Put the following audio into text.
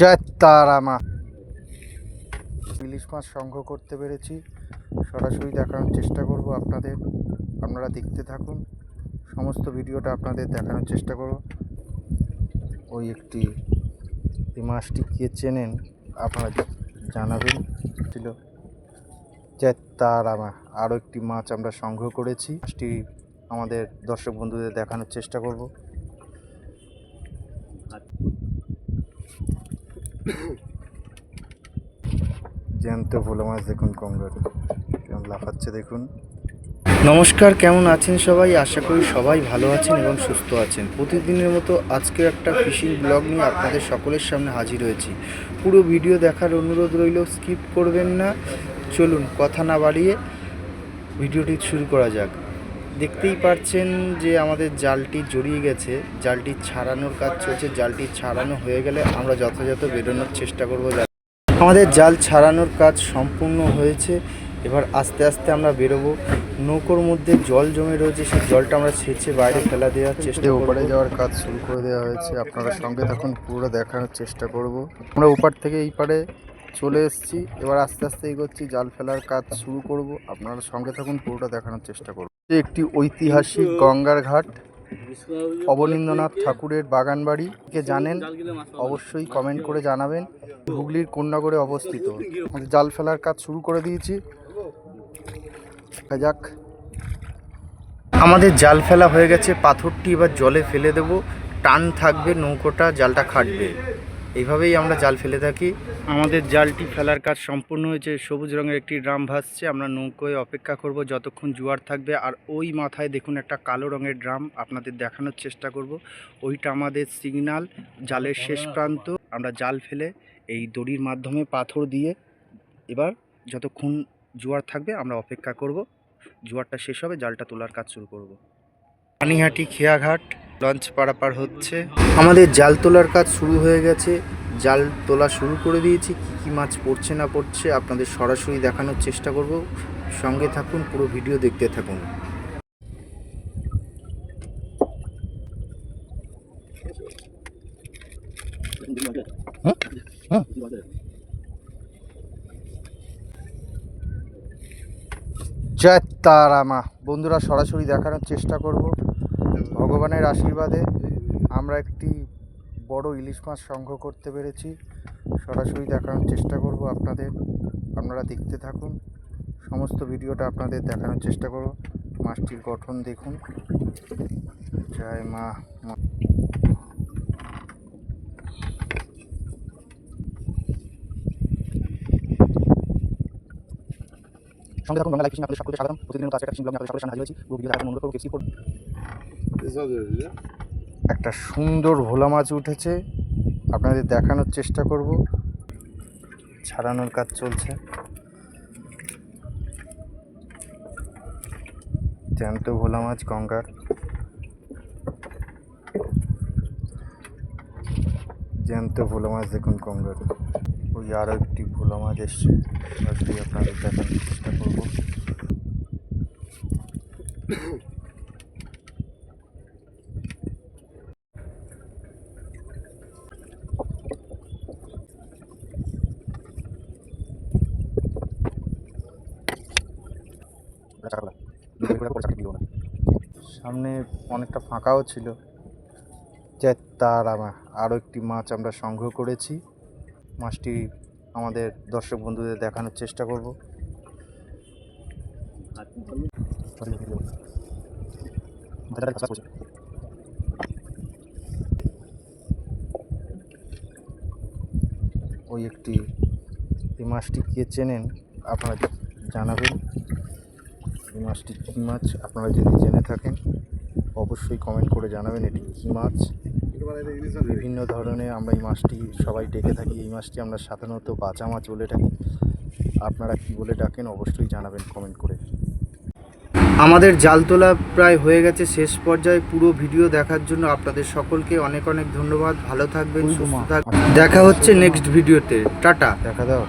জয় তারামা। ইলিশ মাছ সংগ্রহ করতে পেরেছি, সরাসরি দেখানোর চেষ্টা করব আপনাদের। আপনারা দেখতে থাকুন, সমস্ত ভিডিওটা আপনাদের দেখানোর চেষ্টা করব। ওই একটি এই মাছটি কে চেনেন আপনারা জানাবেন। ছিল জয় তারামা। আরও একটি মাছ আমরা সংগ্রহ করেছি, মাছটি আমাদের দর্শক বন্ধুদের দেখানোর চেষ্টা করব। জ্যান্ত ভোলা মাছ দেখুন, গঙ্গার কেমন লাফাচ্ছে দেখুন। নমস্কার, কেমন আছেন সবাই? আশা করি সবাই ভালো আছেন এবং সুস্থ আছেন। প্রতিদিনের মতো আজকে একটা ফিশিং ব্লগ নিয়ে আপনাদের সকলের সামনে হাজির হয়েছি। পুরো ভিডিও দেখার অনুরোধ রইল, স্কিপ করবেন না। চলুন কথা না বাড়িয়ে ভিডিওটি শুরু করা যাক। দেখতেই পাচ্ছেন যে আমাদের জালটি জড়িয়ে গেছে, জালটি ছাড়ানোর কাজ চলছে। জালটি ছাড়ানো হয়ে গেলে আমরা যথাযথ বেরোনোর চেষ্টা করব। আমাদের জাল ছাড়ানোর কাজ সম্পূর্ণ হয়েছে, এবার আস্তে আস্তে আমরা বেরোবো। নৌকোর মধ্যে জল জমে রয়েছে, সেই জলটা আমরা ছেঁচে বাইরে ফেলা দেওয়ার চেষ্টা করব। ওপারে যাওয়ার কাজ শুরু করে দেওয়া হয়েছে, আপনারা সঙ্গে থাকুন, পুরো দেখানোর চেষ্টা করব। আমরা ওপার থেকে এই পারে চলে এসেছি, এবার আস্তে আস্তে এগোচ্ছি, জাল ফেলার কাজ শুরু করব। আপনারা সঙ্গে থাকুন, পুরোটা দেখানোর চেষ্টা করব। একটি ঐতিহাসিক গঙ্গার ঘাট, অবনীন্দ্রনাথ ঠাকুরের বাগানবাড়ি কে জানেন অবশ্যই কমেন্ট করে জানাবেন। হুগলির কোন্নগরে অবস্থিত। জাল ফেলার কাজ শুরু করে দিয়েছি, যাক। আমাদের জাল ফেলা হয়ে গেছে, পাথরটি এবার জলে ফেলে দেব। টান থাকবে, নৌকোটা জালটা খাটবে, এইভাবেই আমরা জাল ফেলে থাকি। আমাদের জালটি ফেলার কাজ সম্পূর্ণ হয়েছে। সবুজ রঙের একটি ড্রাম ভাসছে, আমরা নৌকোয় অপেক্ষা করব যতক্ষণ জোয়ার থাকবে। আর ওই মাথায় দেখুন একটা কালো রঙের ড্রাম, আপনাদের দেখানোর চেষ্টা করব। ওইটা আমাদের সিগনাল, জালের শেষ প্রান্ত। আমরা জাল ফেলে এই দড়ির মাধ্যমে পাথর দিয়ে এবার যতক্ষণ জোয়ার থাকবে আমরা অপেক্ষা করব। জোয়ারটা শেষ হবে, জালটা তোলার কাজ শুরু করব। পানিহাটি খেয়াঘাট, লঞ্চ পারাপার হচ্ছে। আমাদের জাল তোলার কাজ শুরু হয়ে গেছে, জাল তোলা শুরু করে দিয়েছি। কী মাছ পড়ছে না পড়ছে আপনাদের সরাসরি দেখানোর চেষ্টা করব। সঙ্গে থাকুন, পুরো ভিডিও দেখতে থাকুন। জয় তারামা। বন্ধুরা, সরাসরি দেখানোর চেষ্টা করব। ভগবানের আশীর্বাদে আমরা একটি বড় ইলিশ মাছ সংগ্রহ করতে পেরেছি, সরাসরি দেখানোর চেষ্টা করব আপনাদের। আপনারা দেখতে থাকুন, সমস্ত ভিডিওটা আপনাদের দেখানোর চেষ্টা করব। মাছটির গঠন দেখুন। জয় মা। সঙ্গে থাকুন, বাংলা লাইভ ফিশিং আপনাদের সকলকে স্বাগতম। প্রতিদিনের মতো আজকে একটা ফিশিং ব্লগ আপনাদের সকলের সামনে হাজির হয়েছি। পুরো ভিডিও দেখার অনুরোধ করব। একটা সুন্দর ভোলা মাছ উঠেছে, আপনাদের দেখানোর চেষ্টা করব। ছাড়ানোর কাজ চলছে। জ্যান্ত ভোলা মাছ গঙ্গার, জ্যান্ত ভোলা মাছ দেখুন গঙ্গার। ওই আরও একটি ভোলা মাছ এসছে, মাছটি আপনাদের দেখানোর চেষ্টা করব। সামনে অনেকটা ফাঁকাও ছিল। তারামা। আরও একটি মাছ আমরা সংগ্রহ করেছি, মাছটি আমাদের দর্শক বন্ধুদের দেখানোর চেষ্টা করব। ওই একটি এই মাছটি কে চেনেন আপনারা জানাবেন। এই মাছটি কী মাছ আপনারা যদি জেনে থাকেন অবশ্যই কমেন্ট করে জানাবেন এটি কী মাছ। বিভিন্ন ধরনের আমরা এই মাছটি সবাই ডেকে থাকি। এই মাছটি আমরা সাধারণত বাঁচা মাছ বলে থাকি, আপনারা কী বলে ডাকেন অবশ্যই জানাবেন কমেন্ট করে। আমাদের জাল তোলা প্রায় হয়ে গেছে শেষ পর্যায়ে। পুরো ভিডিও দেখার জন্য আপনাদের সকলকে অনেক অনেক ধন্যবাদ। ভালো থাকবেন, সুস্থ থাকবেন। দেখা হচ্ছে নেক্সট ভিডিওতে। টাটা, দেখা দাও।